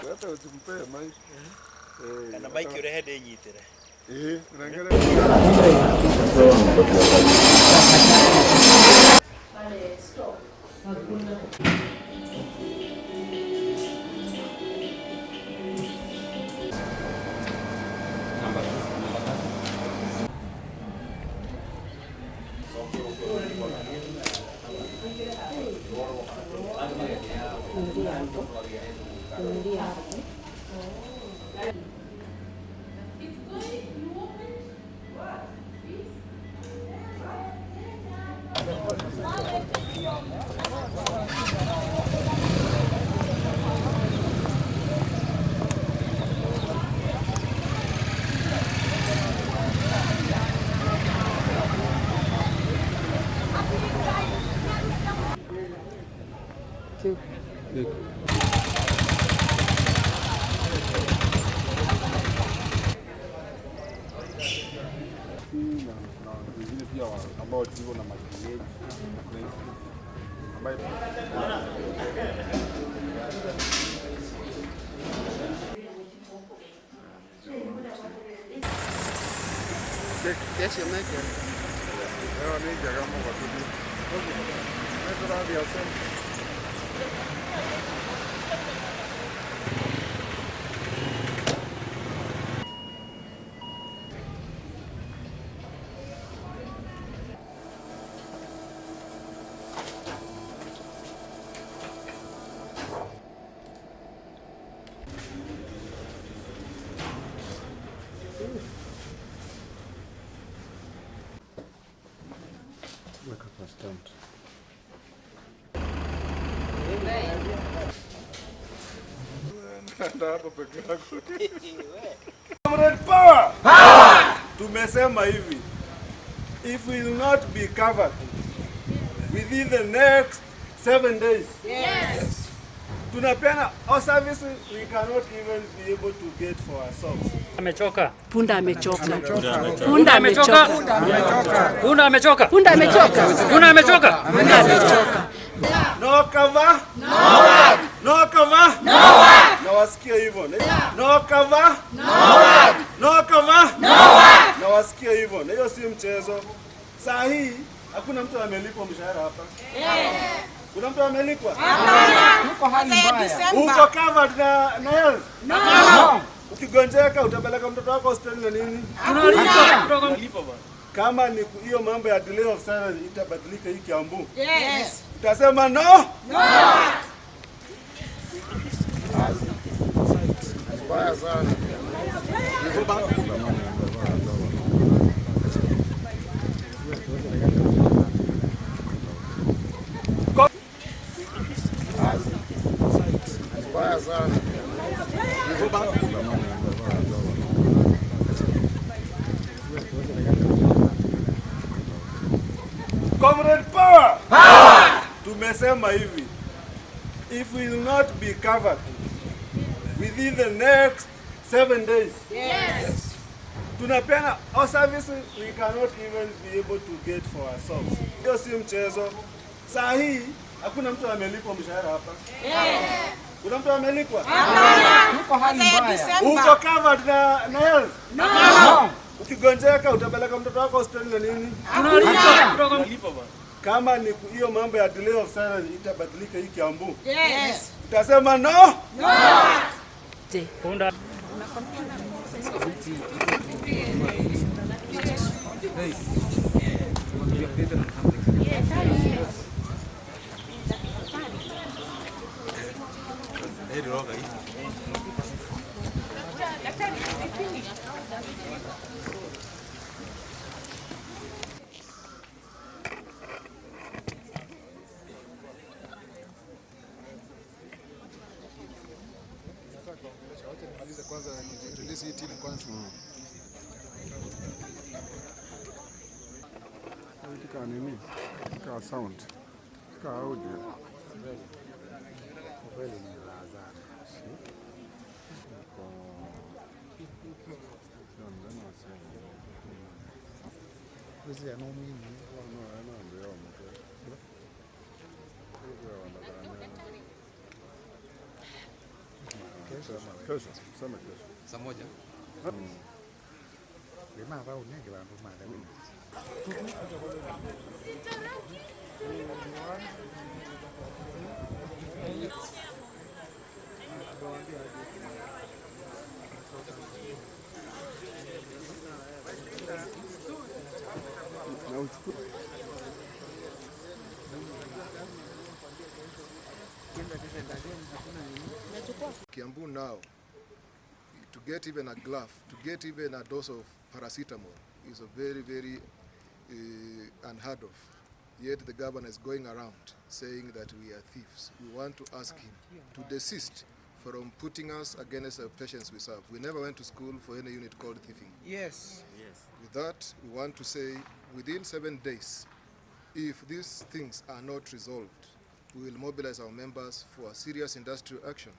Hata usimpe maisha. Kana bike ure hede nyitire. Unaangalia. Pale stop. Hakuna. Wengine pia ambao tuko na makienyeji ambaye kesho meke leo ni kama watu ndio ndio Weka kwa stand. Ndio hapo peke yako. Power! Power! Tumesema hivi. If we will not be covered within the next 7 days. Yes. Tunapeana our service we cannot even be able to get for ourselves. Amechoka. Punda amechoka. Punda amechoka. Punda amechoka. Punda amechoka. Punda amechoka. Punda amechoka. No cover. No work. No cover. No work. Na wasikia hivyo. No cover. No work. No cover. No work. Na wasikia hivyo. Na hiyo si mchezo. Saa hii hakuna mtu amelipwa mshahara hapa. Yes. Kuna mtu amelipwa? Hapana. tuko hali mbaya. Uko covered na health? No. Ukigonjeka utapeleka mtoto wako hospitali na nini? Tunalipa bwana. Kama ni hiyo mambo ya delay of salary itabadilika hii Kiambu. Yes. Utasema no? No. Mbaya sana. Mbaya sana. Comrade Power! Power! Tumesema hivi. If we will not be covered within the next 7 days. Yes. Tunapeana our service we cannot even be able to get for ourselves. Hiyo si mchezo. Saa hii hakuna mtu amelipwa mshahara hapa. Yes. Kuna mtu amelipwa? Hapana. Tuko hali mbaya. Uko covered na health? No. Ukigonjeka utapeleka mtoto wako hospitali na nini? Tunalipa bwana. Kama ni hiyo mambo ya delay of salary itabadilika hii Kiambu. Yes. Utasema no? No. Punda. Kwanza release hii timu kwanza. Tika nini? Tika sound. Tika audio. Kweli ni lazima. Hizi ya nomi ni ndio Kesho. Sema kesho. Saa moja. Lima hapa unenge wangu mada mimi. Kiambu now, to get even a glove, to get even a dose of paracetamol is a very, very unheard of. Yet the governor is going around saying that we are thieves. We want to ask him to desist from putting us against the patients we serve. We never went to school for any unit called thieving. Yes. With that, we want to say within 7 days, if these things are not resolved, we will mobilize our members for a serious industrial action.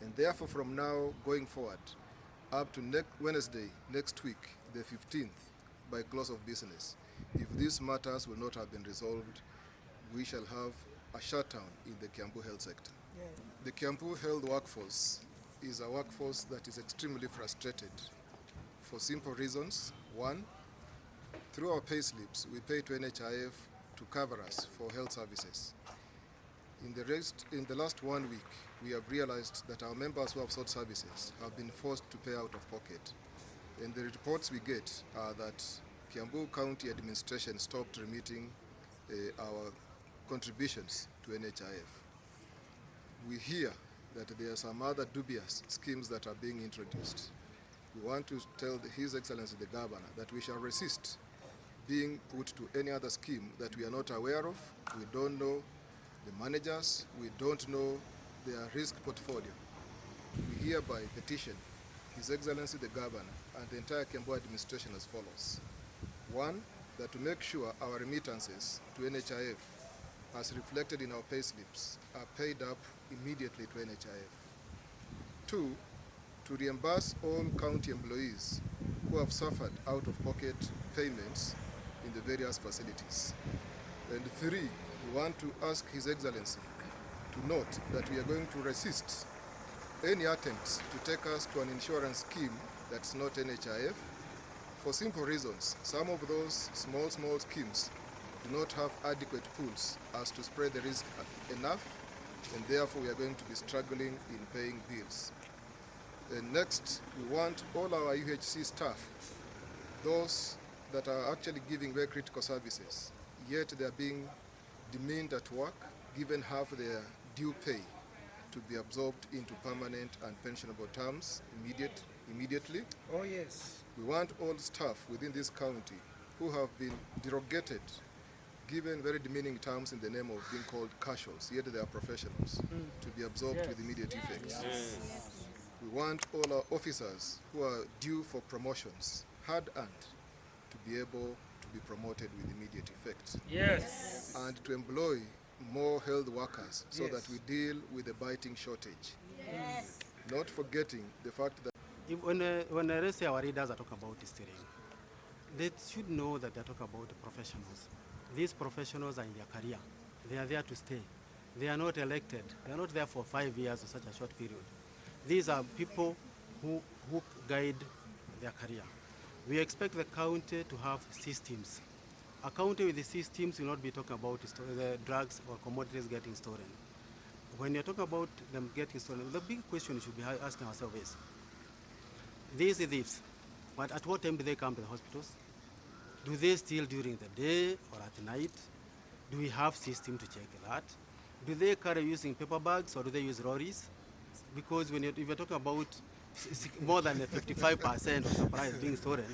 And therefore, from now going forward, up to Wednesday, next week, the 15th, by close of business, if these matters will not have been resolved, we shall have a shutdown in the Kiambu health sector. Yeah. The Kiambu health workforce is a workforce that is extremely frustrated for simple reasons. One, through our pay slips, we pay to NHIF to cover us for health services. In the last 1 week, we have realized that our members who have sought services have been forced to pay out of pocket. And the reports we get are that Kiambu County Administration stopped remitting our contributions to NHIF. We hear that there are some other dubious schemes that are being introduced. We want to tell His Excellency the Governor that we shall resist being put to any other scheme that we are not aware of. We don't know the managers, we don't know their risk portfolio. We hereby petition His Excellency the Governor and the entire Kiambu administration as follows. One, that to make sure our remittances to NHIF, as reflected in our pay slips, are paid up immediately to NHIF. Two, to reimburse all county employees who have suffered out-of-pocket payments in the various facilities. And three, we want to ask His Excellency to note that we are going to resist any attempts to take us to an insurance scheme that's not NHIF for simple reasons. Some of those small schemes do not have adequate pools as to spread the risk enough, and therefore we are going to be struggling in paying bills. And next, we want all our UHC staff, those that are actually giving very critical services, yet they are being demeaned at work, given half their due pay, to be absorbed into permanent and pensionable terms immediately. Oh, yes. We want all staff within this county who have been derogated, given very demeaning terms in the name of being called casuals, yet they are professionals, to be absorbed with immediate effect. We want all our officers who are due for promotions, hard-earned, to be able to be promoted with immediate effect. Yes. And to employ more health workers so that we deal with the biting shortage. Yes. Not forgetting the fact that when let's say our readers are talking about steering, they should know that they're talking about professionals. These professionals are in their career. They are there to stay. They are not elected. They are not there for 5 years or such a short period. These are people who guide their career. We expect the county to have systems. A county with the systems will not be talking about the drugs or commodities getting stolen. When you're talking about them getting stolen, the big question we should be asking ourselves is, these thieves, but at what time do they come to the hospitals? Do they steal during the day or at night? Do we have system to check that? Do they carry using paper bags or do they use lorries? Because if you're talking about more than 55% of supplies being stolen,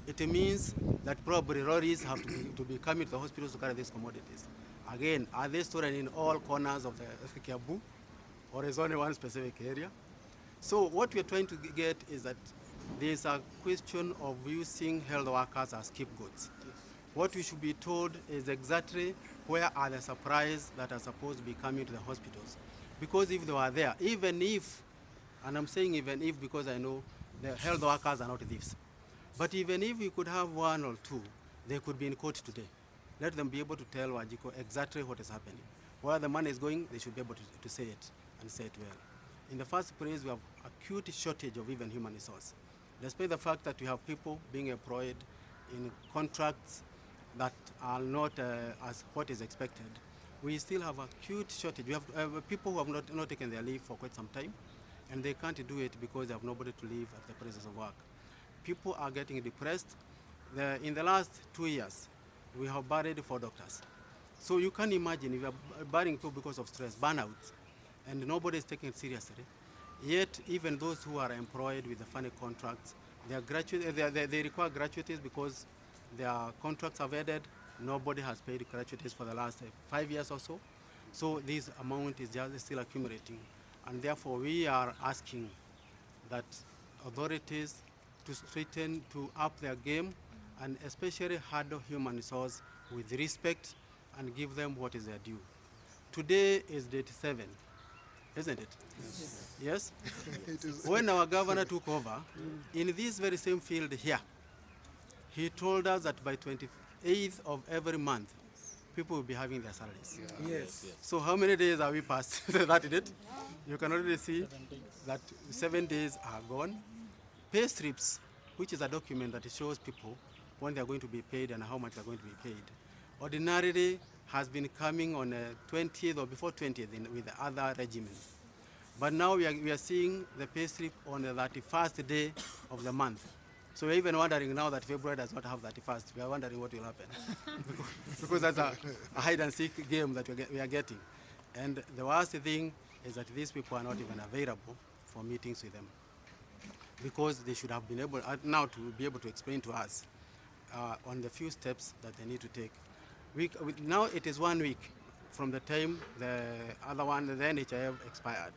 it means that probably lorries have to be coming to the hospitals to carry these commodities. Again, are they stolen in all corners of the Kiambu, or is only one specific area? So what we're trying to get is that there's a question of using health workers as scapegoats. What we should be told is exactly where are the supplies that are supposed to be coming to the hospitals. Because if they were there, even if, and I'm saying even if because I know the health workers are not thieves, but even if we could have one or two, they could be in court today. Let them be able to tell Wajiko exactly what is happening. Where the money is going, they should be able to say it and say it well. In the first place, we have acute shortage of even human resource. Despite the fact that we have people being employed in contracts that are not as what is expected, we still have acute shortage. We have people who have not taken their leave for quite some time, and they can't do it because they have nobody to leave at the places of work. People are getting depressed. In the last 2 years, we have buried 4 doctors. So you can imagine if you are burying people because of stress, burnout, and nobody is taking it seriously. Yet, even those who are employed with the funny contracts, they require gratuities because their contracts have ended. Nobody has paid gratuities for the last 5 years or so. So this amount is just still accumulating. And therefore, we are asking that authorities to straighten, to up their game, and especially handle human resource with respect and give them what is their due. Today is date 7, isn't it? Yes? It is. When our governor took over, in this very same field here, he told us that by 28th of every month, people will be having their salaries. Yes. So how many days are we past that date? You can already see that 7 days are gone. Pay slips, which is a document that shows people when they are going to be paid and how much they are going to be paid, ordinarily has been coming on 20th or before 20th with the other regimens. But now we are seeing the pay slip on the 31st day of the month. So we're even wondering now that February does not have 31st. We are wondering what will happen. because that's a hide and seek game that we are getting. And the worst thing is that these people are not even available for meetings with them, because they should have been able now to be able to explain to us on the few steps that they need to take. Now it is 1 week from the time the other one, the NHIF, expired.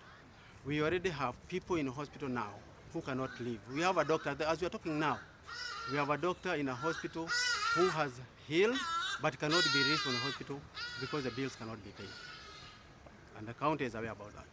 We already have people in hospital now who cannot leave. We have a doctor, as we are talking now, we have a doctor in a hospital who has healed but cannot be released from the hospital because the bills cannot be paid. And the county is aware about that.